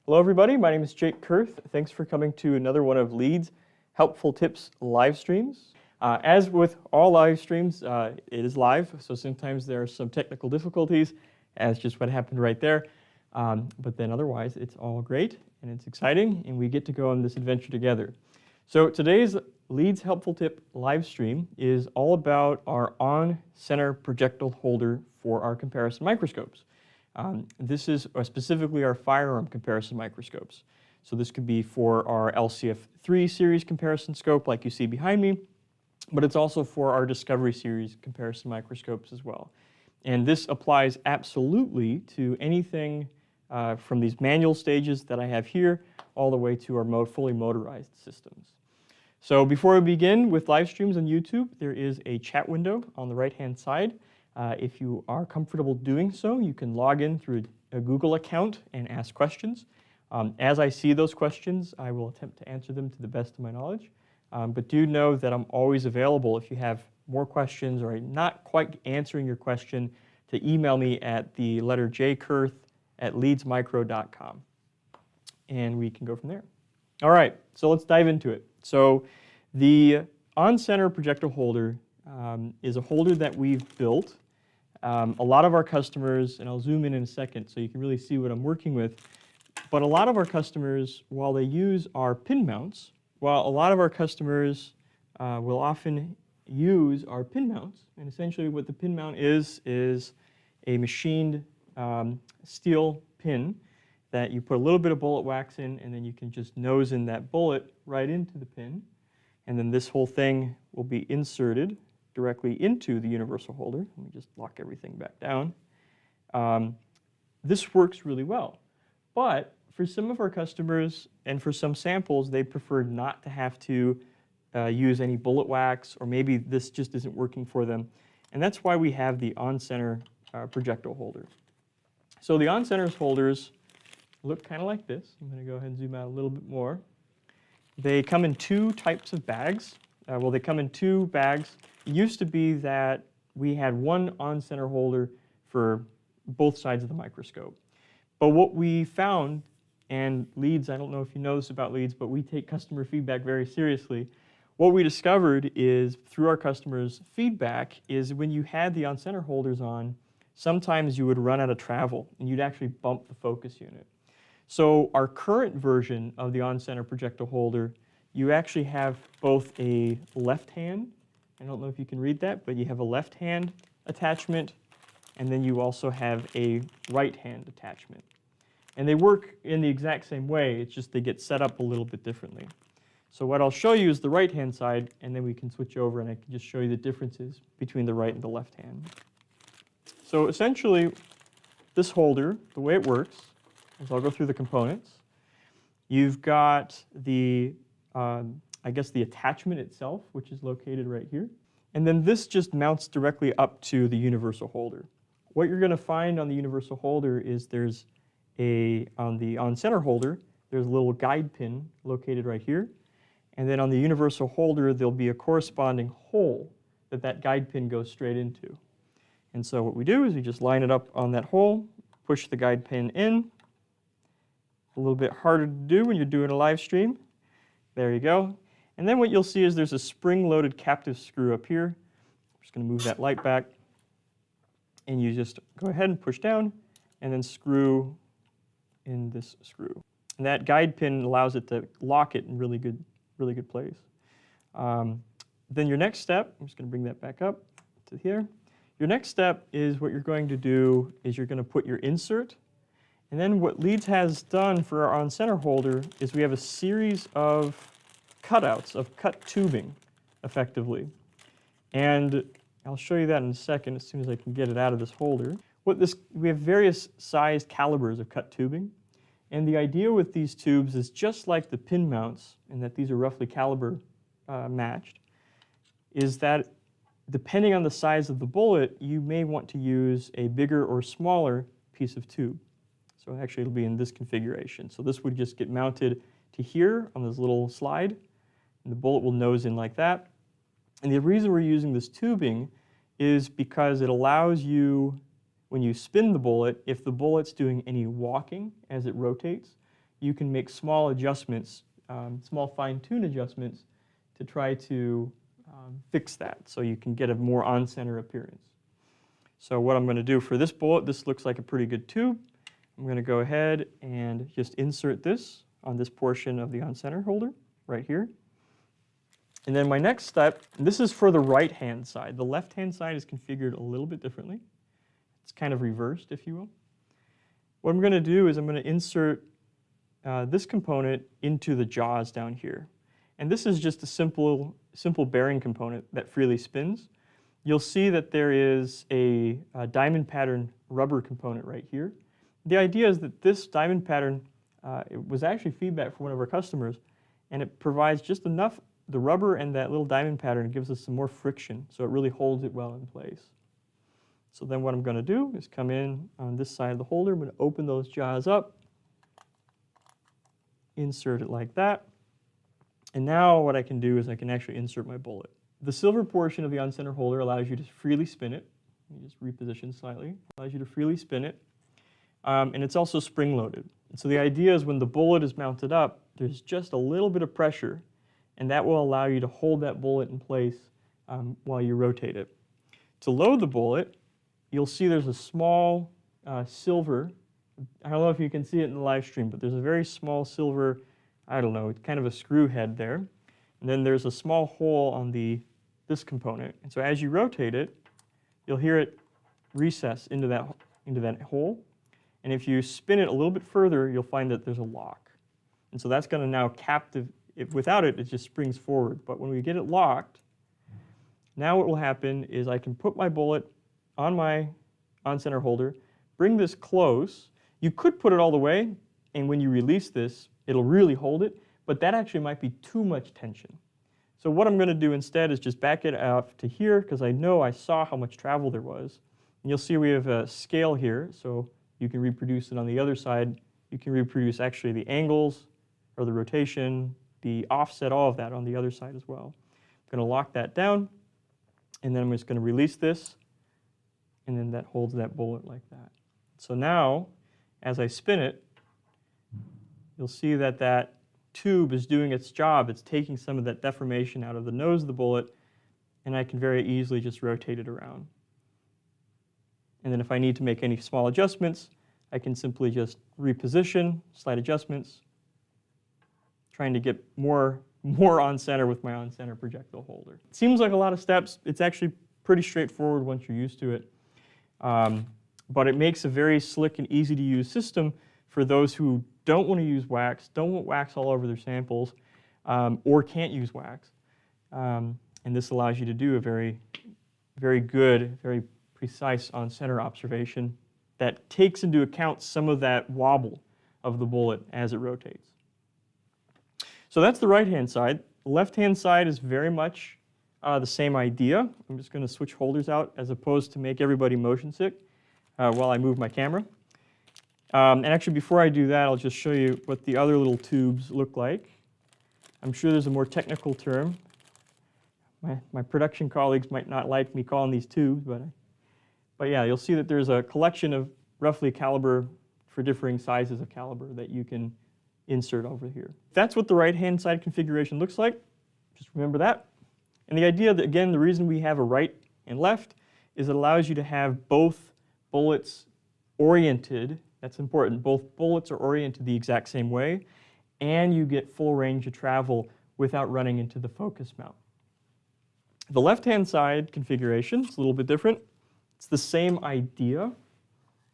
Hello everybody, my name is Jake Kurth. Thanks for coming to another one of Leeds Helpful Tips live streams. As with all live streams, it is live, so sometimes there are some technical difficulties, as just what happened right there. But then otherwise, it's all great, and it's exciting, and we get to go on this adventure together. So today's Leeds Helpful Tip live stream is all about our on-center projectile holder for our comparison microscopes. This is specifically our firearm comparison microscopes. So this could be for our LCF3 series comparison scope like you see behind me, but it's also for our Discovery series comparison microscopes as well. And this applies absolutely to anything from these manual stages that I have here all the way to our fully motorized systems. So before we begin with live streams on YouTube, there is a chat window on the right-hand side. If you are comfortable doing so, you can log in through a Google account and ask questions. As I see those questions, I will attempt to answer them to the best of my knowledge. But do know that I'm always available if you have more questions or not quite answering your question to email me at the letter jkurth@leedsmicro.com. And we can go from there. All right, so let's dive into it. So the on-center projectile holder is a holder that we've built. A lot of our customers, and I'll zoom in a second so you can really see what I'm working with, but a lot of our customers, while they use our pin mounts, while a lot of our customers will often use our pin mounts, and essentially what the pin mount is a machined steel pin that you put a little bit of bullet wax in, and then you can just nose in that bullet right into the pin, and then this whole thing will be inserted directly into the universal holder. Let me just lock everything back down. This works really well, but for some of our customers and for some samples, they prefer not to have to use any bullet wax, or maybe this just isn't working for them, and that's why we have the on-center projectile holder. So the on-center holders look kind of like this. I'm going to go ahead and zoom out a little bit more. They come in two types of bags. Well, they come in two bags. It used to be that we had one on-center holder for both sides of the microscope. But what we found, and Leeds, I don't know if you know this about Leeds, but we take customer feedback very seriously. What we discovered is, through our customers' feedback, is when you had the on-center holders on, sometimes you would run out of travel, and you'd actually bump the focus unit. So our current version of the on-center projectile holder, you actually have both a left hand, I don't know if you can read that, but you have a left hand attachment, and then you also have a right hand attachment. And they work in the exact same way, it's just they get set up a little bit differently. So what I'll show you is the right hand side, and then we can switch over and I can just show you the differences between the right and the left hand. So essentially, this holder, the way it works, is I'll go through the components. You've got the I guess the attachment itself, which is located right here. And then this just mounts directly up to the universal holder. What you're going to find on the universal holder is there's on the on-center holder, there's a little guide pin located right here. And then on the universal holder, there'll be a corresponding hole that guide pin goes straight into. And so what we do is we just line it up on that hole, push the guide pin in. A little bit harder to do when you're doing a live stream. There you go. And then what you'll see is there's a spring-loaded captive screw up here. I'm just going to move that light back. And you just go ahead and push down and then screw in this screw. And that guide pin allows it to lock it in really good place. Then your next step, I'm just going to bring that back up to here. Your next step is what you're going to do is you're going to put your insert. And then what Leeds has done for our on-center holder is we have a series of cutouts, of cut tubing, effectively. And I'll show you that in a second as soon as I can get it out of this holder. We have various sized calibers of cut tubing. And the idea with these tubes is just like the pin mounts, in that these are roughly caliber matched, is that depending on the size of the bullet, you may want to use a bigger or smaller piece of tube. So actually it'll be in this configuration. So this would just get mounted to here on this little slide, and the bullet will nose in like that. And the reason we're using this tubing is because it allows you, when you spin the bullet, if the bullet's doing any walking as it rotates, you can make small adjustments, small fine-tune adjustments to try to fix that so you can get a more on-center appearance. So what I'm going to do for this bullet, this looks like a pretty good tube. I'm going to go ahead and just insert this on this portion of the on-center holder right here. And then my next step, and this is for the right-hand side. The left-hand side is configured a little bit differently. It's kind of reversed, if you will. What I'm going to do is I'm going to insert this component into the jaws down here. And this is just a simple bearing component that freely spins. You'll see that there is a diamond pattern rubber component right here. The idea is that this diamond pattern, it was actually feedback from one of our customers, and it provides just enough, the rubber and that little diamond pattern gives us some more friction, so it really holds it well in place. So then what I'm going to do is come in on this side of the holder. I'm going to open those jaws up, insert it like that, and now what I can do is I can actually insert my bullet. The silver portion of the on-center holder allows you to freely spin it. Let me just reposition slightly. Allows you to freely spin it, and it's also spring-loaded. So the idea is when the bullet is mounted up, there's just a little bit of pressure, and that will allow you to hold that bullet in place while you rotate it. To load the bullet, you'll see there's a small silver, I don't know if you can see it in the live stream, but there's a very small silver, I don't know, it's kind of a screw head there. And then there's a small hole on this component. And so as you rotate it, you'll hear it recess into that hole. And if you spin it a little bit further, you'll find that there's a lock. And so that's going to now captive, without it, it just springs forward. But when we get it locked, now what will happen is I can put my bullet on my on-center holder, bring this close. You could put it all the way, and when you release this, it'll really hold it, but that actually might be too much tension. So what I'm going to do instead is just back it out to here, because I know I saw how much travel there was. And you'll see we have a scale here, so you can reproduce it on the other side. You can reproduce actually the angles, or the rotation, the offset, all of that on the other side as well. I'm going to lock that down, and then I'm just going to release this, and then that holds that bullet like that. So now, as I spin it, you'll see that that tube is doing its job. It's taking some of that deformation out of the nose of the bullet, and I can very easily just rotate it around. And then if I need to make any small adjustments, I can simply just reposition, slight adjustments, trying to get more on center with my on center projectile holder. It seems like a lot of steps. It's actually pretty straightforward once you're used to it. But it makes a very slick and easy to use system for those who don't want to use wax, don't want wax all over their samples, or can't use wax. And this allows you to do a very, very good, very precise on-center observation that takes into account some of that wobble of the bullet as it rotates. So that's the right-hand side. The left-hand side is very much the same idea. I'm just going to switch holders out as opposed to make everybody motion sick while I move my camera. And actually, before I do that, I'll just show you what the other little tubes look like. I'm sure there's a more technical term. My production colleagues might not like me calling these tubes, but yeah, you'll see that there's a collection of roughly caliber for differing sizes of caliber that you can insert over here. That's what the right-hand side configuration looks like. Just remember that. And the idea that, again, the reason we have a right and left is it allows you to have both bullets oriented. That's important. Both bullets are oriented the exact same way, and you get full range of travel without running into the focus mount. The left-hand side configuration is a little bit different. It's the same idea.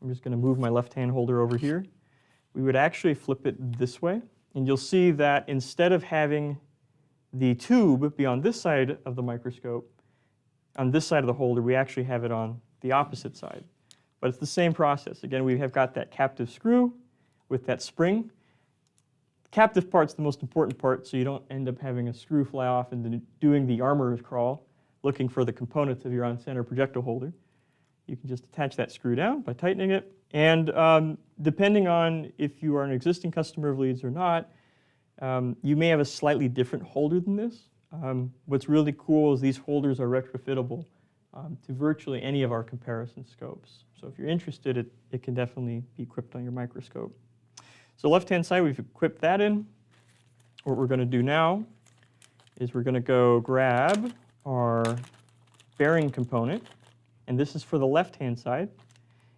I'm just going to move my left-hand holder over here. We would actually flip it this way, and you'll see that instead of having the tube be on this side of the microscope, on this side of the holder, we actually have it on the opposite side. But it's the same process. Again, we have got that captive screw with that spring. The captive part's the most important part, so you don't end up having a screw fly off and doing the armorer's crawl, looking for the components of your on-center projectile holder. You can just attach that screw down by tightening it. And depending on if you are an existing customer of Leeds or not, you may have a slightly different holder than this. What's really cool is these holders are retrofittable to virtually any of our comparison scopes. So if you're interested, it can definitely be equipped on your microscope. So left-hand side, we've equipped that in. What we're going to do now is we're going to go grab our bearing component, and this is for the left-hand side.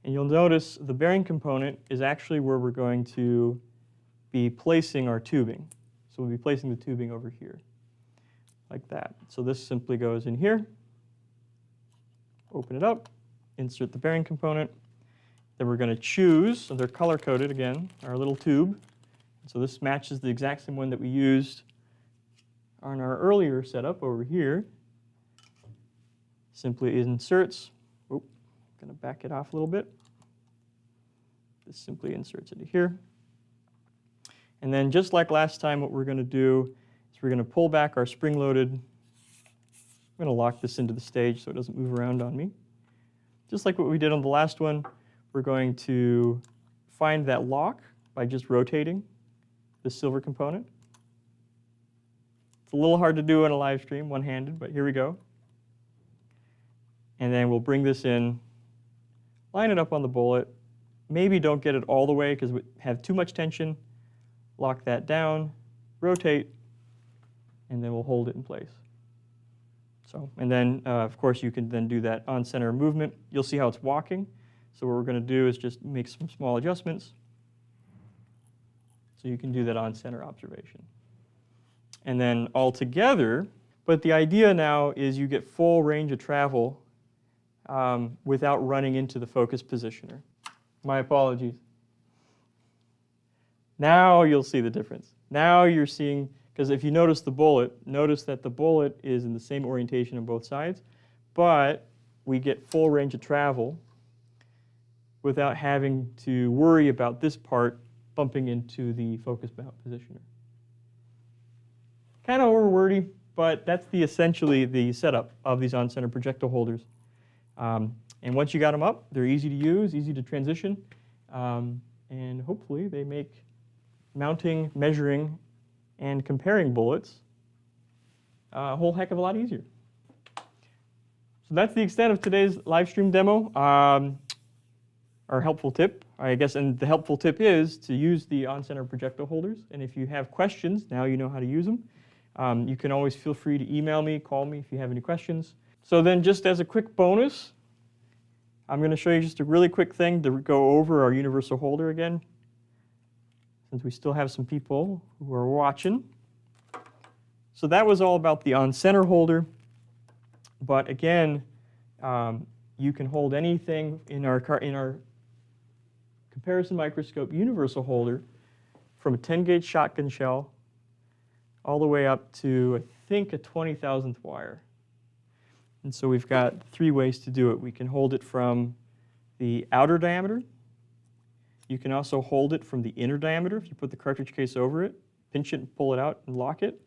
And you'll notice the bearing component is actually where we're going to be placing our tubing. So we'll be placing the tubing over here, like that. So this simply goes in here, open it up, insert the bearing component. Then we're going to choose, so they're color-coded again, our little tube. So this matches the exact same one that we used on our earlier setup over here. Simply inserts. Oh, I'm going to back it off a little bit. This simply inserts it here. And then just like last time, what we're going to do is we're going to pull back our spring-loaded. I'm going to lock this into the stage so it doesn't move around on me. Just like what we did on the last one, we're going to find that lock by just rotating the silver component. It's a little hard to do on a live stream, one-handed, but here we go. And then we'll bring this in, line it up on the bullet. Maybe don't get it all the way because we have too much tension. Lock that down, rotate, and then we'll hold it in place. So, and then, of course, you can then do that on-center movement. You'll see how it's walking. So what we're going to do is just make some small adjustments. So you can do that on-center observation. And then all together, but the idea now is you get full range of travel without running into the focus positioner. My apologies. Now you'll see the difference. Now you're seeing, because if you notice the bullet, notice that the bullet is in the same orientation on both sides, but we get full range of travel without having to worry about this part bumping into the focus mount positioner. Kind of over wordy, but that's essentially the setup of these on-center projectile holders. And once you got them up, they're easy to use, easy to transition, and hopefully they make mounting, measuring, and comparing bullets a whole heck of a lot easier. So that's the extent of today's live stream demo. Our helpful tip, I guess, and the helpful tip is to use the on-center projectile holders. And if you have questions, now you know how to use them. You can always feel free to email me, call me if you have any questions. So then just as a quick bonus, I'm going to show you just a really quick thing to go over our universal holder again, since we still have some people who are watching. So that was all about the on-center holder. But again, you can hold anything in our comparison microscope universal holder from a 10-gauge shotgun shell all the way up to, I think, a 20,000th wire. And so we've got 3 ways to do it. We can hold it from the outer diameter. You can also hold it from the inner diameter if you put the cartridge case over it, pinch it and pull it out and lock it.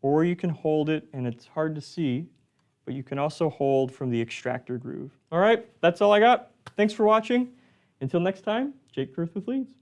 Or you can hold it, and it's hard to see, but you can also hold from the extractor groove. All right, that's all I got. Thanks for watching. Until next time, Jake Kurth with Leeds.